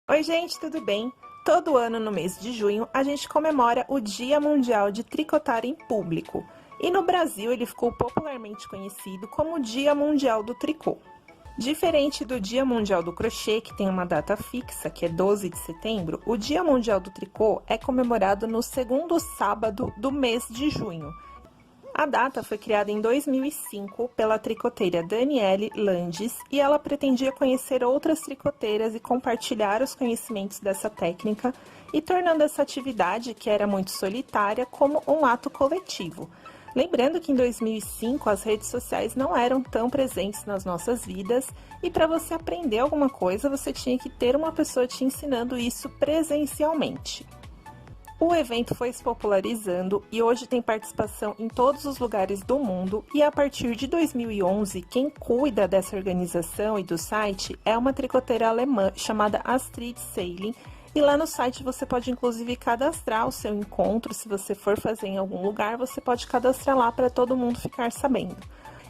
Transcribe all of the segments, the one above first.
Oi, gente, tudo bem? Todo ano, no mês de junho, a gente comemora o Dia Mundial de Tricotar em Público. E no Brasil, ele ficou popularmente conhecido como Dia Mundial do Tricô. Diferente do Dia Mundial do Crochê, que tem uma data fixa, que é 12 de setembro, o Dia Mundial do Tricô é comemorado no segundo sábado do mês de junho. A data foi criada em 2005 pela tricoteira Daniele Landes e ela pretendia conhecer outras tricoteiras e compartilhar os conhecimentos dessa técnica e tornando essa atividade, que era muito solitária, como um ato coletivo. Lembrando que em 2005 as redes sociais não eram tão presentes nas nossas vidas e para você aprender alguma coisa você tinha que ter uma pessoa te ensinando isso presencialmente. O evento foi se popularizando e hoje tem participação em todos os lugares do mundo e a partir de 2011, quem cuida dessa organização e do site é uma tricoteira alemã chamada Astrid Seiling e lá no site você pode inclusive cadastrar o seu encontro, se você for fazer em algum lugar, você pode cadastrar lá para todo mundo ficar sabendo.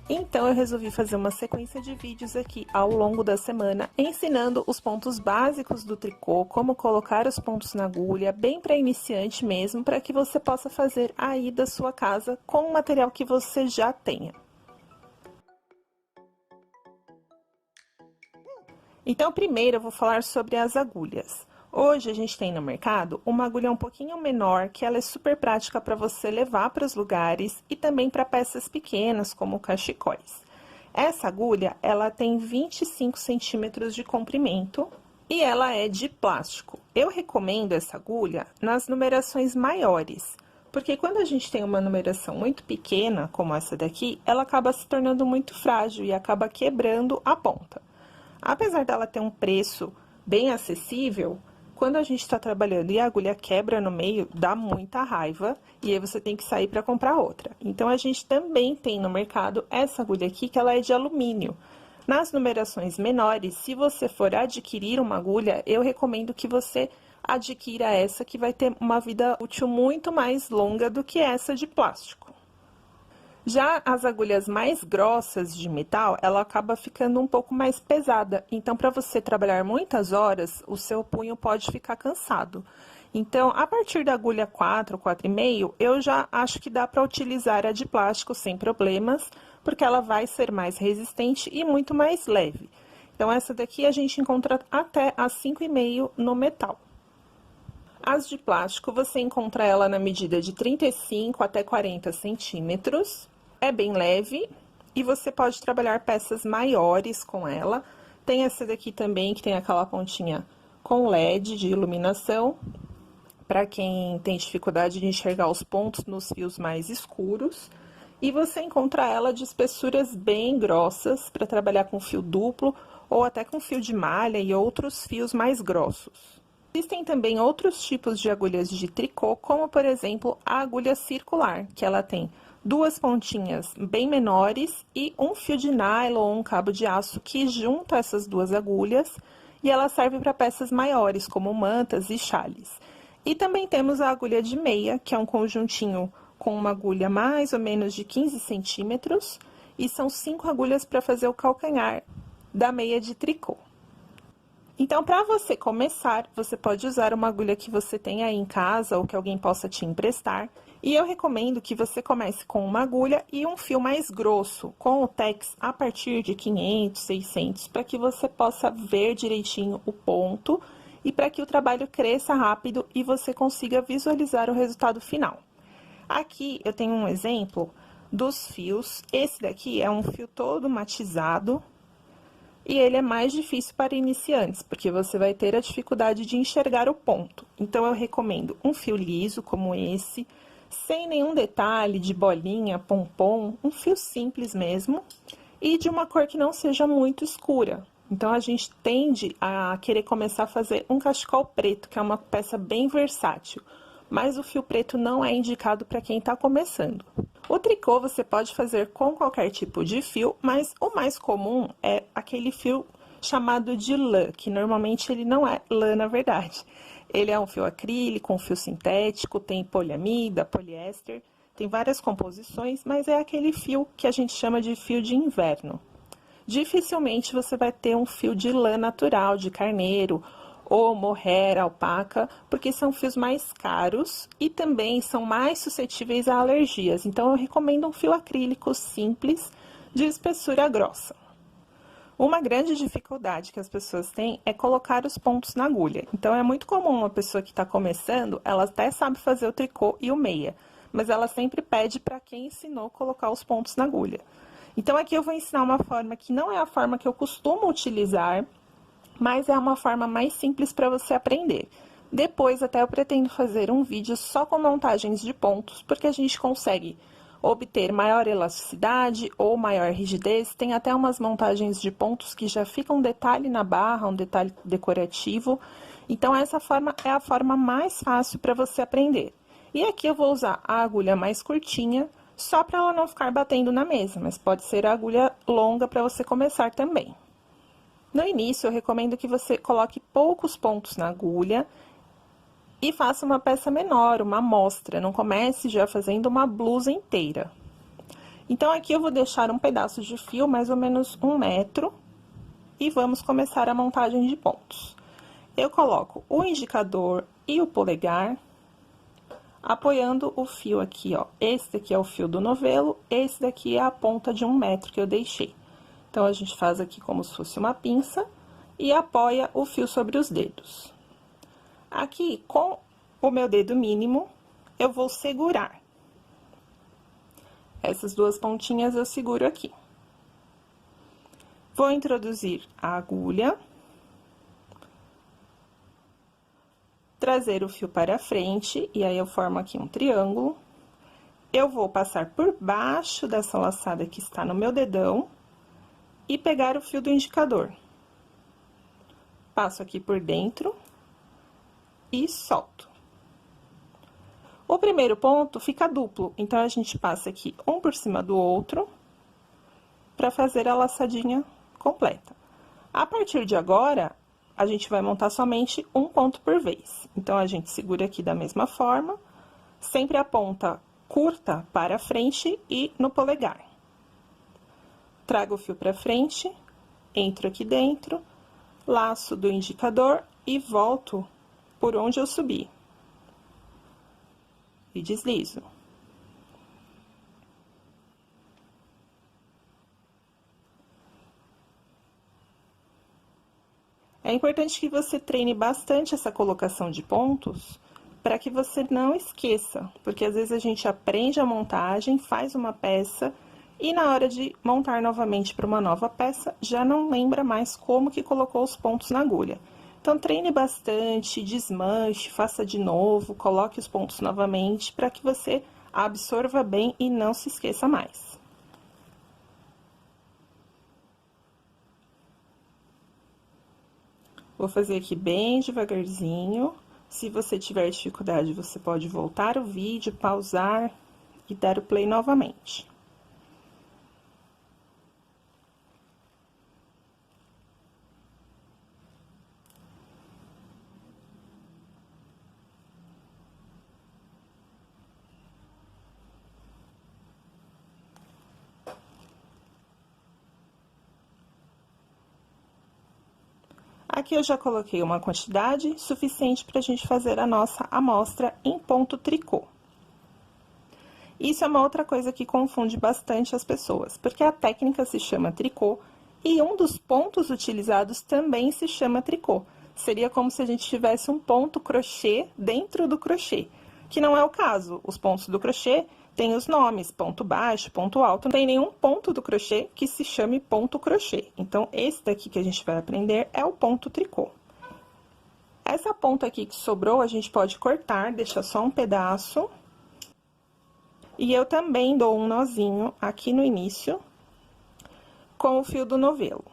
Então eu resolvi fazer uma sequência de vídeos aqui ao longo da semana, ensinando os pontos básicos do tricô, como colocar os pontos na agulha, bem para iniciante mesmo, para que você possa fazer aí da sua casa com o material que você já tenha. Então primeiro eu vou falar sobre as agulhas. Hoje a gente tem no mercado uma agulha um pouquinho menor, que ela é super prática para você levar para os lugares e também para peças pequenas, como cachecóis. Essa agulha, ela tem 25 centímetros de comprimento e ela é de plástico. Eu recomendo essa agulha nas numerações maiores, porque quando a gente tem uma numeração muito pequena, como essa daqui, ela acaba se tornando muito frágil e acaba quebrando a ponta. Apesar dela ter um preço bem acessível, quando a gente está trabalhando e a agulha quebra no meio, dá muita raiva e aí você tem que sair para comprar outra. Então, a gente também tem no mercado essa agulha aqui, que ela é de alumínio. Nas numerações menores, se você for adquirir uma agulha, eu recomendo que você adquira essa, que vai ter uma vida útil muito mais longa do que essa de plástico. Já as agulhas mais grossas de metal, ela acaba ficando um pouco mais pesada. Então, para você trabalhar muitas horas, o seu punho pode ficar cansado. Então, a partir da agulha 4, 4,5, eu já acho que dá para utilizar a de plástico sem problemas, porque ela vai ser mais resistente e muito mais leve. Então, essa daqui a gente encontra até a 5,5 no metal. As de plástico, você encontra ela na medida de 35 até 40 centímetros. É bem leve e você pode trabalhar peças maiores com ela. Tem essa daqui também, que tem aquela pontinha com LED de iluminação, para quem tem dificuldade de enxergar os pontos nos fios mais escuros. E você encontra ela de espessuras bem grossas, para trabalhar com fio duplo ou até com fio de malha e outros fios mais grossos. Existem também outros tipos de agulhas de tricô, como por exemplo a agulha circular, que ela tem duas pontinhas bem menores e um fio de nylon ou um cabo de aço que junta essas duas agulhas e ela serve para peças maiores, como mantas e xales. E também temos a agulha de meia, que é um conjuntinho com uma agulha mais ou menos de 15 centímetros e são 5 agulhas para fazer o calcanhar da meia de tricô. Então, para você começar, você pode usar uma agulha que você tem aí em casa ou que alguém possa te emprestar. E eu recomendo que você comece com uma agulha e um fio mais grosso, com o tex a partir de 500, 600, para que você possa ver direitinho o ponto e para que o trabalho cresça rápido e você consiga visualizar o resultado final. Aqui eu tenho um exemplo dos fios. Esse daqui é um fio todo matizado. E ele é mais difícil para iniciantes, porque você vai ter a dificuldade de enxergar o ponto. Então, eu recomendo um fio liso, como esse, sem nenhum detalhe de bolinha, pompom, um fio simples mesmo, e de uma cor que não seja muito escura. Então, a gente tende a querer começar a fazer um cachecol preto, que é uma peça bem versátil. Mas o fio preto não é indicado para quem está começando. O tricô você pode fazer com qualquer tipo de fio, mas o mais comum é aquele fio chamado de lã, que normalmente ele não é lã na verdade. Ele é um fio acrílico, um fio sintético, tem poliamida, poliéster, tem várias composições, mas é aquele fio que a gente chama de fio de inverno. Dificilmente você vai ter um fio de lã natural, de carneiro, ou mohair, alpaca, porque são fios mais caros e também são mais suscetíveis a alergias. Então, eu recomendo um fio acrílico simples, de espessura grossa. Uma grande dificuldade que as pessoas têm é colocar os pontos na agulha. Então, é muito comum uma pessoa que está começando, ela até sabe fazer o tricô e o meia, mas ela sempre pede para quem ensinou colocar os pontos na agulha. Então, aqui eu vou ensinar uma forma que não é a forma que eu costumo utilizar, mas é uma forma mais simples para você aprender. Depois, até eu pretendo fazer um vídeo só com montagens de pontos, porque a gente consegue obter maior elasticidade ou maior rigidez. Tem até umas montagens de pontos que já ficam um detalhe na barra, um detalhe decorativo. Então, essa forma é a forma mais fácil para você aprender. E aqui eu vou usar a agulha mais curtinha, só para ela não ficar batendo na mesa, mas pode ser a agulha longa para você começar também. No início, eu recomendo que você coloque poucos pontos na agulha e faça uma peça menor, uma amostra. Não comece já fazendo uma blusa inteira. Então, aqui eu vou deixar um pedaço de fio, mais ou menos 1 metro, e vamos começar a montagem de pontos. Eu coloco o indicador e o polegar, apoiando o fio aqui, ó. Esse daqui é o fio do novelo, esse daqui é a ponta de 1 metro que eu deixei. Então, a gente faz aqui como se fosse uma pinça e apoia o fio sobre os dedos. Aqui, com o meu dedo mínimo, eu vou segurar. Essas duas pontinhas eu seguro aqui. Vou introduzir a agulha. Trazer o fio para frente, e aí eu formo aqui um triângulo. Eu vou passar por baixo dessa laçada que está no meu dedão e pegar o fio do indicador. Passo aqui por dentro e solto. O primeiro ponto fica duplo, então a gente passa aqui um por cima do outro para fazer a laçadinha completa. A partir de agora, a gente vai montar somente um ponto por vez. Então, a gente segura aqui da mesma forma, sempre a ponta curta para frente e no polegar. Trago o fio para frente, entro aqui dentro, laço do indicador e volto por onde eu subi. E deslizo. É importante que você treine bastante essa colocação de pontos, para que você não esqueça, porque às vezes a gente aprende a montagem, faz uma peça, e na hora de montar novamente para uma nova peça, já não lembra mais como que colocou os pontos na agulha. Então, treine bastante, desmanche, faça de novo, coloque os pontos novamente, para que você absorva bem e não se esqueça mais. Vou fazer aqui bem devagarzinho. Se você tiver dificuldade, você pode voltar o vídeo, pausar e dar o play novamente. Aqui eu já coloquei uma quantidade suficiente para a gente fazer a nossa amostra em ponto tricô. Isso é uma outra coisa que confunde bastante as pessoas, porque a técnica se chama tricô e um dos pontos utilizados também se chama tricô. Seria como se a gente tivesse um ponto crochê dentro do crochê, que não é o caso. Os pontos do crochê têm os nomes, ponto baixo, ponto alto, não tem nenhum ponto do crochê que se chame ponto crochê. Então, esse daqui que a gente vai aprender é o ponto tricô. Essa ponta aqui que sobrou, a gente pode cortar, deixar só um pedaço. E eu também dou um nozinho aqui no início, com o fio do novelo.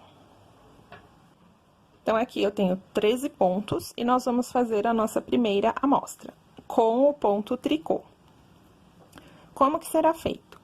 Então, aqui eu tenho 13 pontos, e nós vamos fazer a nossa primeira amostra, com o ponto tricô. Como que será feito?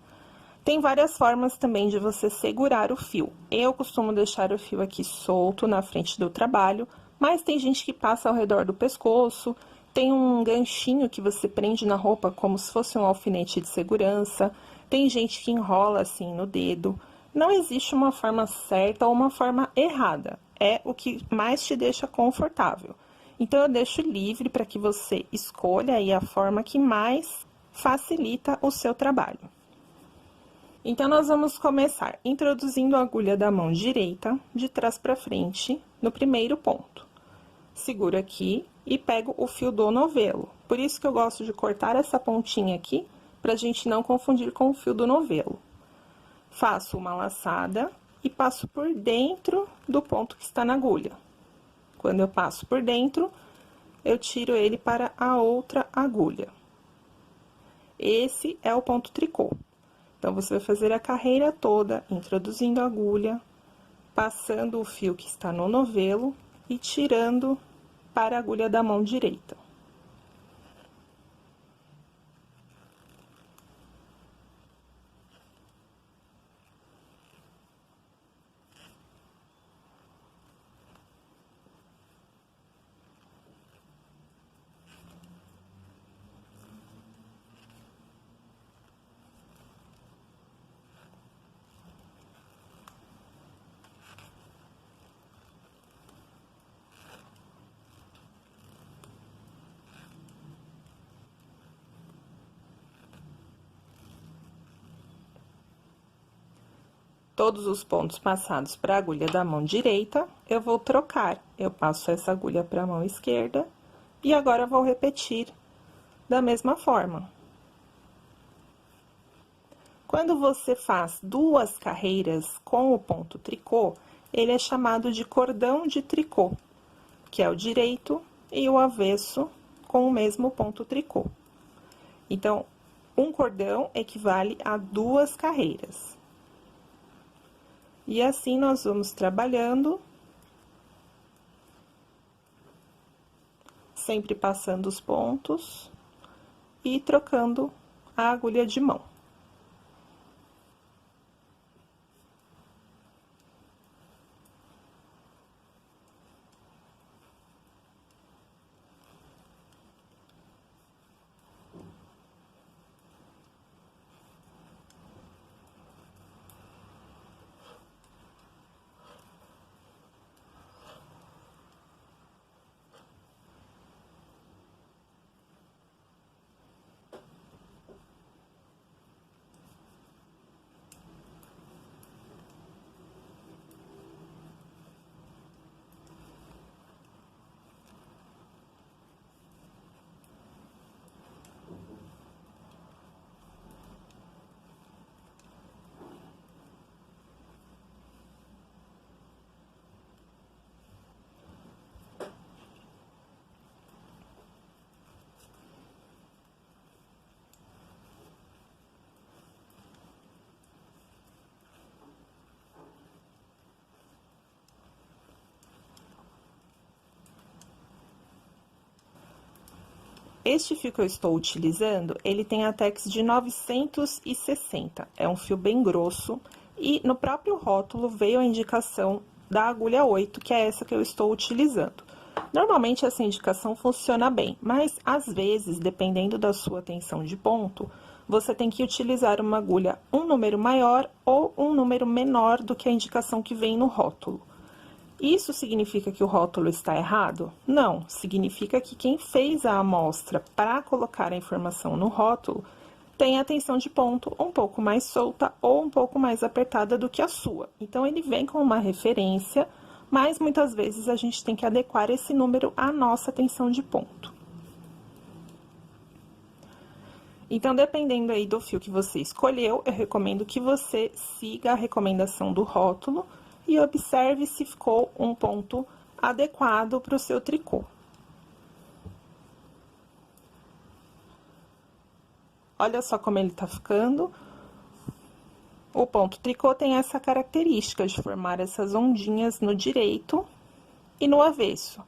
Tem várias formas também de você segurar o fio. Eu costumo deixar o fio aqui solto na frente do trabalho, mas tem gente que passa ao redor do pescoço, tem um ganchinho que você prende na roupa como se fosse um alfinete de segurança, tem gente que enrola assim no dedo. Não existe uma forma certa ou uma forma errada, é o que mais te deixa confortável. Então, eu deixo livre para que você escolha aí a forma que mais facilita o seu trabalho. Então, nós vamos começar introduzindo a agulha da mão direita, de trás para frente, no primeiro ponto. Seguro aqui e pego o fio do novelo. Por isso que eu gosto de cortar essa pontinha aqui, pra gente não confundir com o fio do novelo. Faço uma laçada e passo por dentro do ponto que está na agulha. Quando eu passo por dentro, eu tiro ele para a outra agulha. Esse é o ponto tricô. Então, você vai fazer a carreira toda, introduzindo a agulha, passando o fio que está no novelo e tirando para a agulha da mão direita. Todos os pontos passados para a agulha da mão direita, eu vou trocar. Eu passo essa agulha para a mão esquerda e agora vou repetir da mesma forma. Quando você faz duas carreiras com o ponto tricô, ele é chamado de cordão de tricô, que é o direito e o avesso com o mesmo ponto tricô. Então, um cordão equivale a duas carreiras. E assim, nós vamos trabalhando, sempre passando os pontos e trocando a agulha de mão. Este fio que eu estou utilizando, ele tem a Tex de 960, é um fio bem grosso, e no próprio rótulo veio a indicação da agulha 8, que é essa que eu estou utilizando. Normalmente, essa indicação funciona bem, mas às vezes, dependendo da sua tensão de ponto, você tem que utilizar uma agulha um número maior ou um número menor do que a indicação que vem no rótulo. Isso significa que o rótulo está errado? Não, significa que quem fez a amostra para colocar a informação no rótulo tem a tensão de ponto um pouco mais solta ou um pouco mais apertada do que a sua. Então, ele vem com uma referência, mas muitas vezes a gente tem que adequar esse número à nossa tensão de ponto. Então, dependendo aí do fio que você escolheu, eu recomendo que você siga a recomendação do rótulo e observe se ficou um ponto adequado para o seu tricô. Olha só como ele tá ficando. O ponto tricô tem essa característica de formar essas ondinhas no direito e no avesso.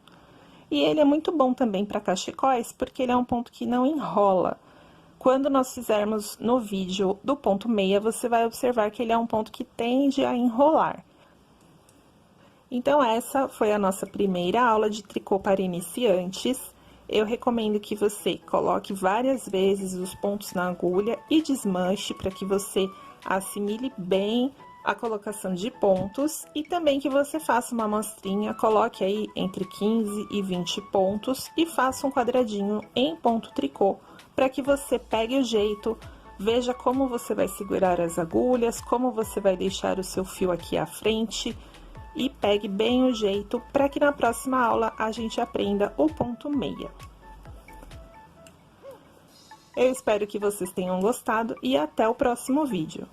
E ele é muito bom também para cachecóis, porque ele é um ponto que não enrola. Quando nós fizermos no vídeo do ponto meia, você vai observar que ele é um ponto que tende a enrolar. Então, essa foi a nossa primeira aula de tricô para iniciantes. Eu recomendo que você coloque várias vezes os pontos na agulha e desmanche para que você assimile bem a colocação de pontos e também que você faça uma amostrinha, coloque aí entre 15 e 20 pontos e faça um quadradinho em ponto tricô, para que você pegue o jeito, veja como você vai segurar as agulhas, como você vai deixar o seu fio aqui à frente e pegue bem o jeito para que na próxima aula a gente aprenda o ponto meia. Eu espero que vocês tenham gostado e até o próximo vídeo.